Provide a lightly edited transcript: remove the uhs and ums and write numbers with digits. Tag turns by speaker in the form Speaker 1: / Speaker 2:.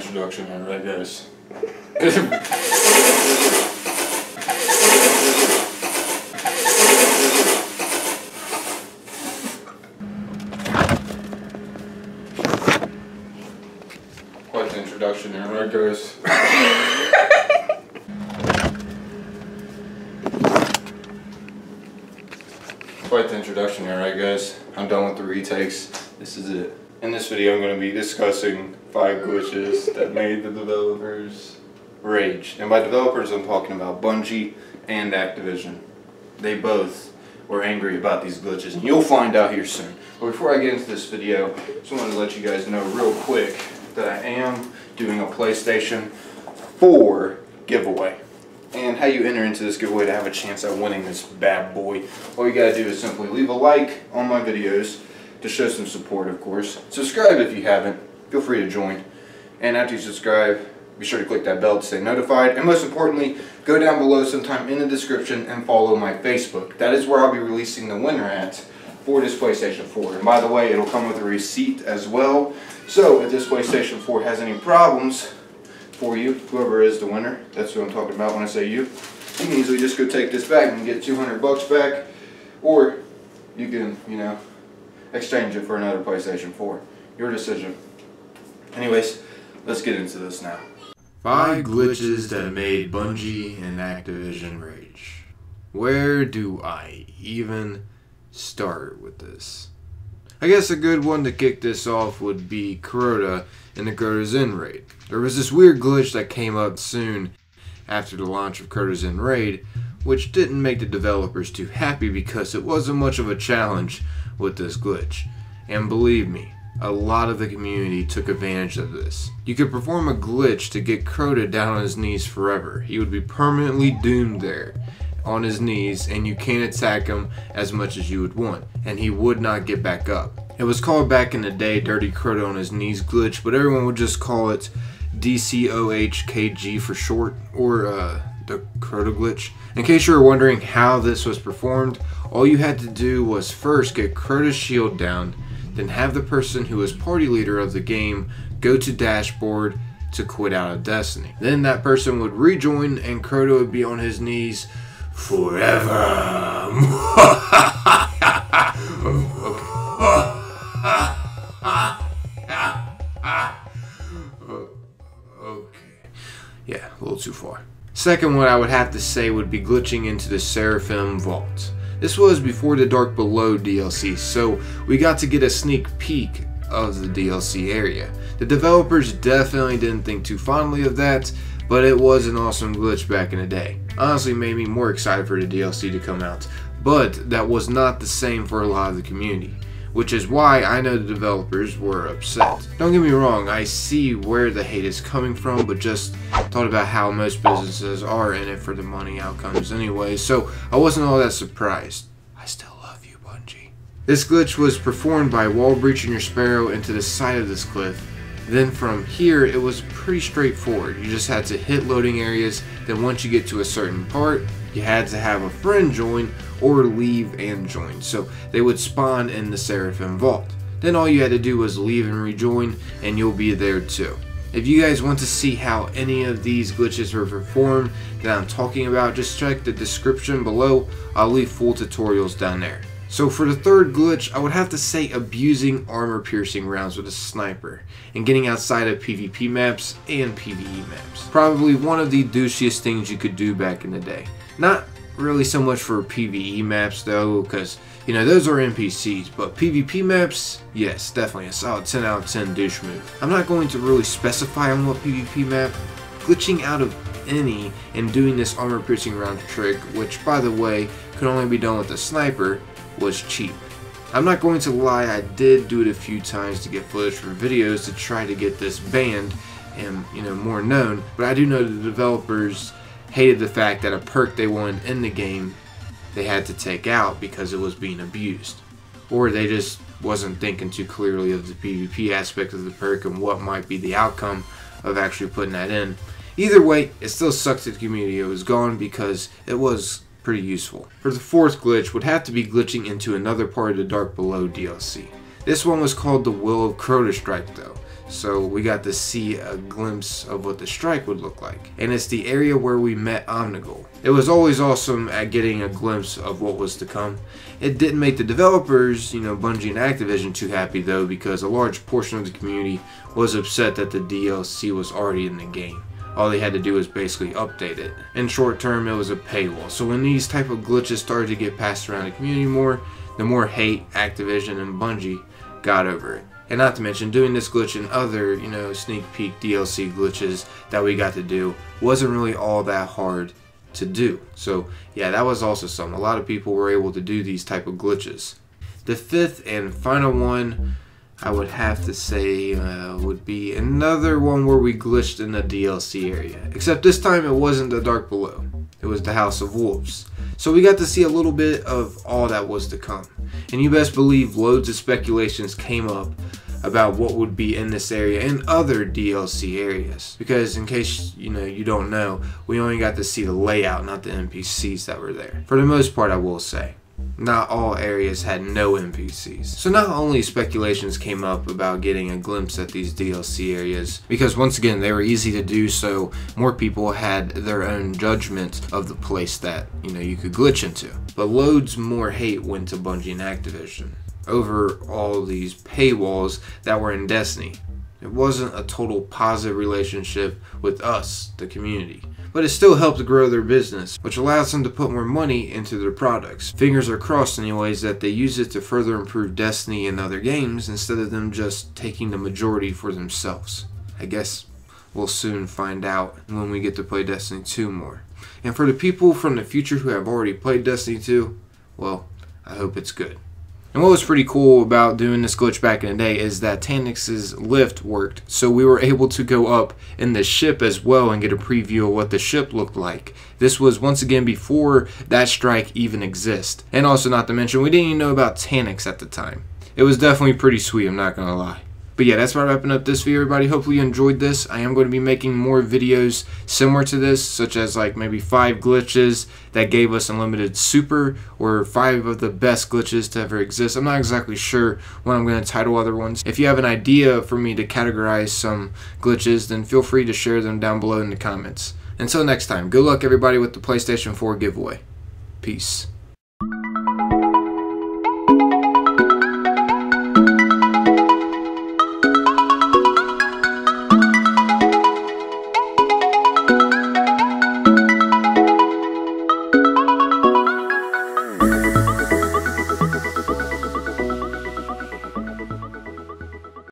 Speaker 1: introduction here, right guys? Quite the introduction here, right guys? Quite the introduction here, right guys? I'm done with the retakes. This is it. In this video I'm going to be discussing 5 glitches that made the developers rage. And by developers I'm talking about Bungie and Activision. They both were angry about these glitches, and you'll find out here soon. But before I get into this video, I just wanted to let you guys know real quick that I am doing a PlayStation 4 giveaway. And how you enter into this giveaway to have a chance at winning this bad boy. All you gotta do is simply leave a like on my videos to show some support, of course. Subscribe if you haven't. Feel free to join. And after you subscribe, be sure to click that bell to stay notified. And most importantly, go down below sometime in the description and follow my Facebook. That is where I'll be releasing the winner at for this PlayStation 4. And by the way, it'll come with a receipt as well. So if this PlayStation 4 has any problems for you, whoever is the winner, that's who I'm talking about when I say you can easily just go take this back and get 200 bucks back, or you can, you know, exchange it for another PlayStation 4. Your decision. Anyways, let's get into this now.
Speaker 2: 5 glitches that made Bungie and Activision rage. Where do I even start with this? I guess a good one to kick this off would be Crota and the Crota's End raid. There was this weird glitch that came up soon after the launch of Crota's End raid, which didn't make the developers too happy because it wasn't much of a challenge with this glitch. And believe me, a lot of the community took advantage of this. You could perform a glitch to get Crota down on his knees forever. He would be permanently doomed there on his knees, and you can't attack him as much as you would want, and he would not get back up. It was called back in the day Dirty Crota on his knees glitch, but everyone would just call it DCOHKG for short, or the Crota Glitch. In case you were wondering how this was performed, all you had to do was first get Crota's shield down, then have the person who was party leader of the game go to dashboard to quit out of Destiny. Then that person would rejoin and Crota would be on his knees forever. Yeah, a little too far. Second one I would have to say would be glitching into the Seraphim vault. This was before the Dark Below DLC, so we got to get a sneak peek of the DLC area. The developers definitely didn't think too fondly of that, but it was an awesome glitch back in the day. Honestly made me more excited for the DLC to come out, but that was not the same for a lot of the community, which is why I know the developers were upset. Don't get me wrong, I see where the hate is coming from, but just thought about how most businesses are in it for the money outcomes anyway, so I wasn't all that surprised. I still love you, Bungie. This glitch was performed by wall breaching your Sparrow into the side of this cliff. Then from here, it was pretty straightforward. You just had to hit loading areas, then once you get to a certain part, you had to have a friend join or leave and join. So they would spawn in the Seraphim vault. Then all you had to do was leave and rejoin, and you'll be there too. If you guys want to see how any of these glitches were performed that I'm talking about, just check the description below. I'll leave full tutorials down there. So for the third glitch, I would have to say abusing armor-piercing rounds with a sniper and getting outside of PvP maps and PvE maps. Probably one of the douchiest things you could do back in the day. Not really so much for PvE maps though, because you know those are NPCs, but PvP maps, yes, definitely a solid 10 out of 10 douche move. I'm not going to really specify on what PvP map. Glitching out of any and doing this armor-piercing round trick, which by the way could only be done with a sniper, was cheap. I'm not going to lie, I did do it a few times to get footage for videos to try to get this banned and, you know, more known, but I do know the developers hated the fact that a perk they wanted in the game they had to take out because it was being abused, or they just wasn't thinking too clearly of the PvP aspect of the perk and what might be the outcome of actually putting that in. Either way, it still sucks that the community it was gone because it was pretty useful. For the fourth glitch would have to be glitching into another part of the Dark Below DLC. This one was called the Will of Crota Strike though, So we got to see a glimpse of what the strike would look like. And it's the area where we met Omnigul. It was always awesome at getting a glimpse of what was to come. It didn't make the developers, Bungie and Activision, too happy though, because a large portion of the community was upset that the DLC was already in the game. All they had to do was basically update it. In short term, it was a paywall. So when these type of glitches started to get passed around the community more, the more hate Activision and Bungie got over it. And not to mention, doing this glitch and other, sneak peek DLC glitches that we got to do wasn't really all that hard to do. So yeah, that was also something. A lot of people were able to do these type of glitches. The fifth and final one, I would have to say, would be another one where we glitched in the DLC area. Except this time it wasn't the Dark Below. It was the House of Wolves. So we got to see a little bit of all that was to come. And you best believe loads of speculations came up about what would be in this area and other DLC areas. Because in case you don't know, we only got to see the layout, not the NPCs that were there. For the most part, I will say. Not all areas had no NPCs. So not only speculations came up about getting a glimpse at these DLC areas, because once again they were easy to do, so more people had their own judgment of the place that you could glitch into. But loads more hate went to Bungie and Activision over all these paywalls that were in Destiny. It wasn't a total positive relationship with us, the community. But it still helped grow their business, which allows them to put more money into their products. Fingers are crossed anyways that they use it to further improve Destiny and other games instead of them just taking the majority for themselves. I guess we'll soon find out when we get to play Destiny 2 more. And for the people from the future who have already played Destiny 2, well, I hope it's good. And what was pretty cool about doing this glitch back in the day is that Tanik's lift worked, so we were able to go up in the ship as well and get a preview of what the ship looked like. This was once again before that strike even existed. And also, not to mention, we didn't even know about Tanik's at the time. It was definitely pretty sweet, I'm not gonna lie. But yeah, that's about wrapping up this video, everybody. Hopefully you enjoyed this. I am going to be making more videos similar to this, such as like maybe 5 glitches that gave us unlimited super, or 5 of the best glitches to ever exist. I'm not exactly sure what I'm going to title other ones. If you have an idea for me to categorize some glitches, then feel free to share them down below in the comments. Until next time, good luck everybody with the PlayStation 4 giveaway. Peace.